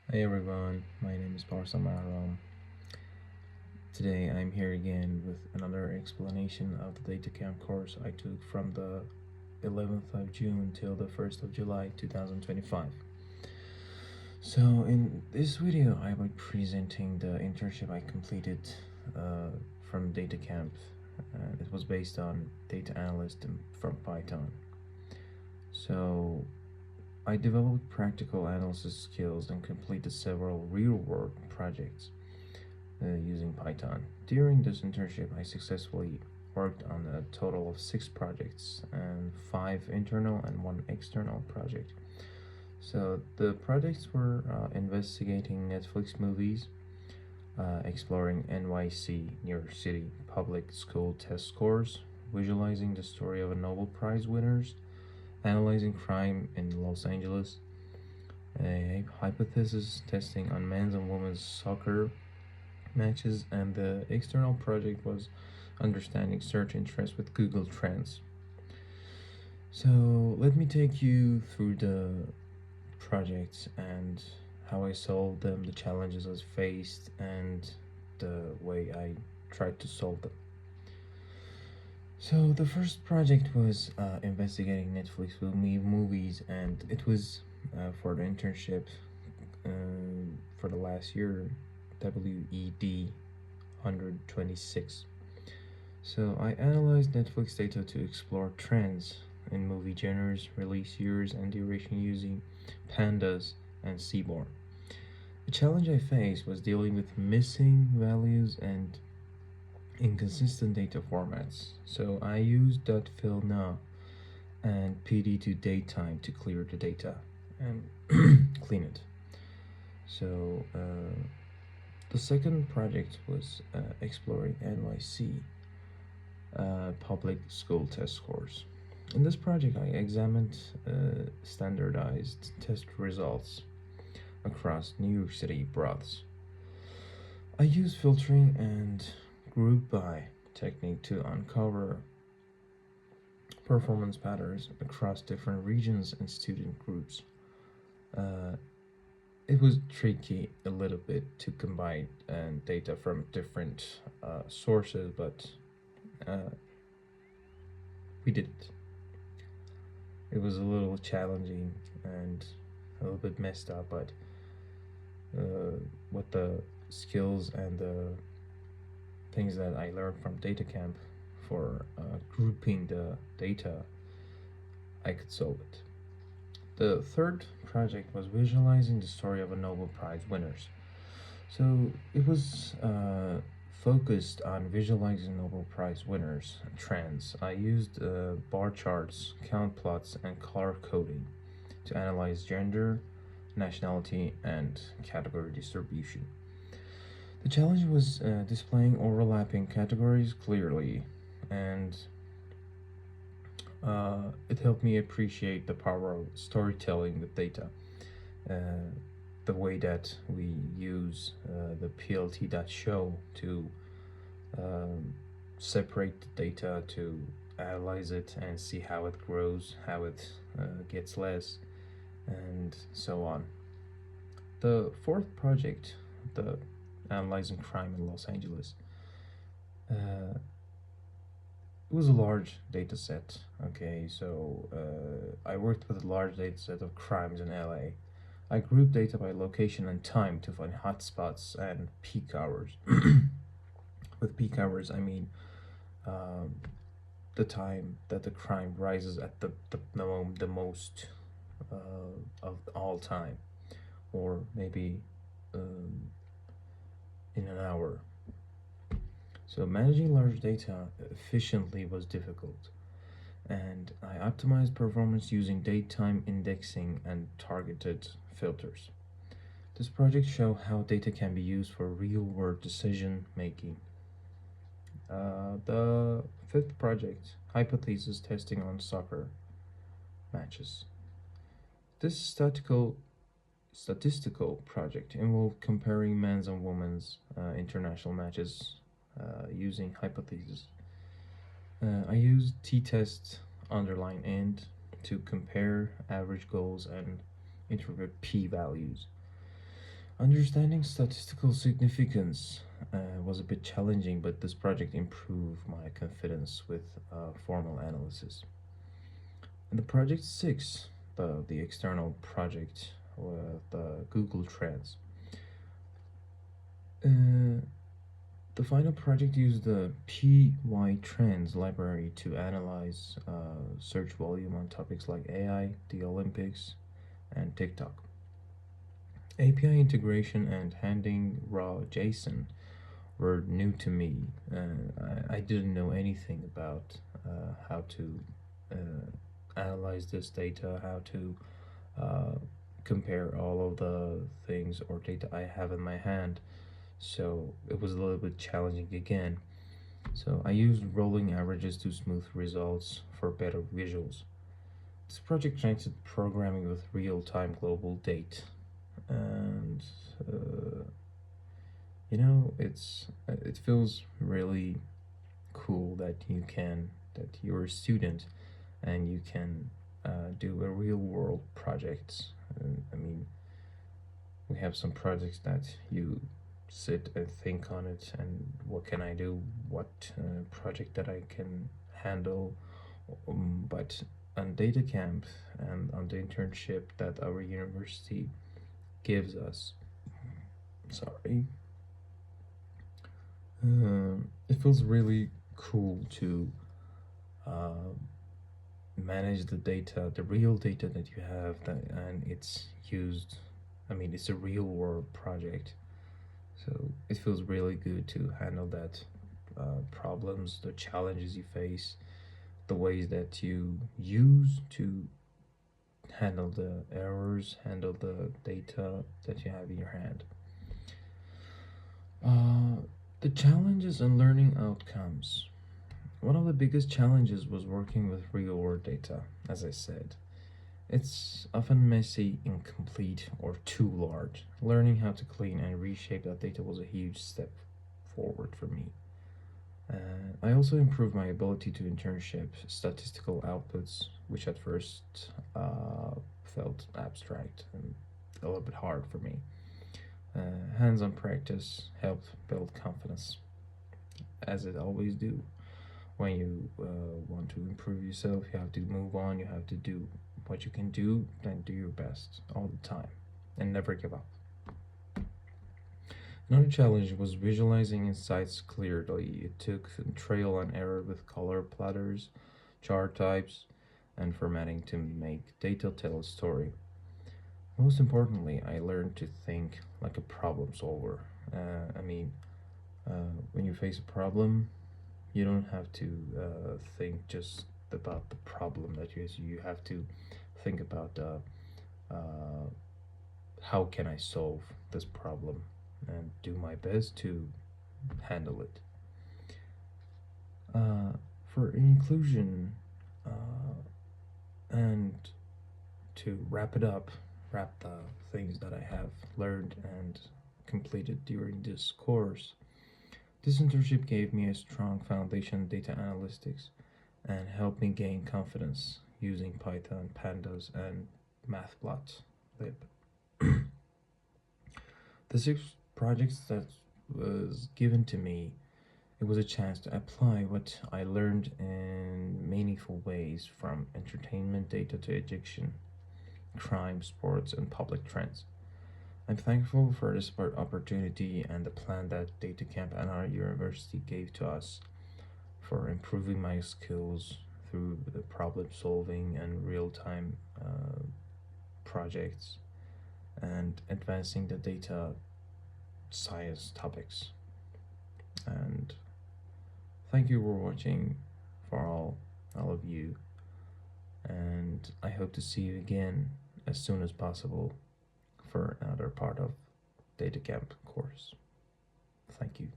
Hey everyone, my name is Parsa Mahram. Today I'm here again with another explanation of the DataCamp course I took from the 11th of June till the 1st of July 2025. So in this video I will be presenting the internship I completed uh, from DataCamp. It was based on Data Analyst from Python. So I developed practical analysis skills and completed several real-world projects using Python. During this internship, I successfully worked on a total of 6 projects and 5 internal and 1 external project. So the projects were investigating Netflix movies, exploring NYC, New York City public school test scores, visualizing the story of a Nobel Prize winners, analyzing crime in Los Angeles, a hypothesis testing on men's and women's soccer matches, and the external project was understanding search interest with Google Trends. So let me take you through the projects and how I solved them, the challenges I faced, and the way I tried to solve them. So the first project was investigating Netflix movies, and it was for the internship for the last year, WED 126. So I analyzed Netflix data to explore trends in movie genres, release years, and duration using pandas and Seaborn. The challenge I faced was dealing with missing values and inconsistent data formats. So I used .fill now and PD to datetime to clear the data and clean it. So the second project was exploring NYC public school test scores. In this project, I examined standardized test results across New York City broths. I used filtering and group by technique to uncover performance patterns across different regions and student groups. Uh, it was tricky a little bit to combine data from different sources, but uh, we did it. It was a little challenging and a little bit messed up, but with the skills and the things that I learned from DataCamp for grouping the data, I could solve it. The third project was visualizing the story of a Nobel Prize winners. So it was focused on visualizing Nobel Prize winners and trends. I used bar charts, count plots, and color coding to analyze gender, nationality, and category distribution. The challenge was displaying overlapping categories clearly, and it helped me appreciate the power of storytelling with data. Uh, the way that we use the plt.show to um, separate the data, to analyze it and see how it grows, how it gets less, and so on. The fourth project, the analyzing crime in Los Angeles, it was a large data set. Okay, so I worked with a large data set of crimes in LA. I grouped data by location and time to find hotspots and peak hours. With peak hours, I mean um, the time that the crime rises at the most of all time, or maybe um, in an hour. So managing large data efficiently was difficult, and I optimized performance using datetime indexing and targeted filters. This project shows how data can be used for real-world decision making. The fifth project, hypothesis testing on soccer matches. This statistical project involved comparing men's and women's international matches using hypotheses. I used t-test underline and to compare average goals and interpret p-values. Understanding statistical significance was a bit challenging, but this project improved my confidence with formal analysis. And the project 6, the external project with Google Trends. Uh, the final project used the pytrends library to analyze search volume on topics like AI, the Olympics, and TikTok. API integration and handling raw JSON were new to me. I didn't know anything about how to analyze this data, how to uh, compare all of the things or data I have in my hand. So it was a little bit challenging again. So I used rolling averages to smooth results for better visuals. This project connected programming with real-time global data, and uh, it feels really cool that you're a student and you can do a real world project. I mean, we have some projects that you sit and think on it, and what can I do, what project that I can handle. But on DataCamp and on the internship that our university gives us, sorry, it feels really cool to uh, manage the data, the real data that you have, and it's used. I mean, it's a real world project, so it feels really good to handle that problems, the challenges you face, the ways that you use to handle the errors, handle the data that you have in your hand. Uh, the challenges and learning outcomes. One of the biggest challenges was working with real world data, as I said. It's often messy, incomplete, or too large. Learning how to clean and reshape that data was a huge step forward for me. I also improved my ability to internship statistical outputs, which at first felt abstract and a little bit hard for me. Hands-on practice helped build confidence, as it always do. When you want to improve yourself, you have to move on. You have to do what you can do, then do your best all the time, and never give up. Another challenge was visualizing insights clearly. It took trial and error with color platters, chart types, and formatting to make data tell a story. Most importantly, I learned to think like a problem solver. I mean, when you face a problem, you don't have to think just about the problem that you have to think about how can I solve this problem and do my best to handle it. For inclusion, and to wrap it up, wrap the things that I have learned and completed during this course. This internship gave me a strong foundation in data analytics and helped me gain confidence using Python, pandas, and matplotlib. The 6 projects that was given to me, it was a chance to apply what I learned in meaningful ways, from entertainment data to education, crime, sports, and public trends. I'm thankful for this opportunity and the plan that DataCamp and our university gave to us for improving my skills through the problem solving and real time projects and advancing the data science topics. And thank you for watching, for all of you, and I hope to see you again as soon as possible for another part of DataCamp course. Thank you.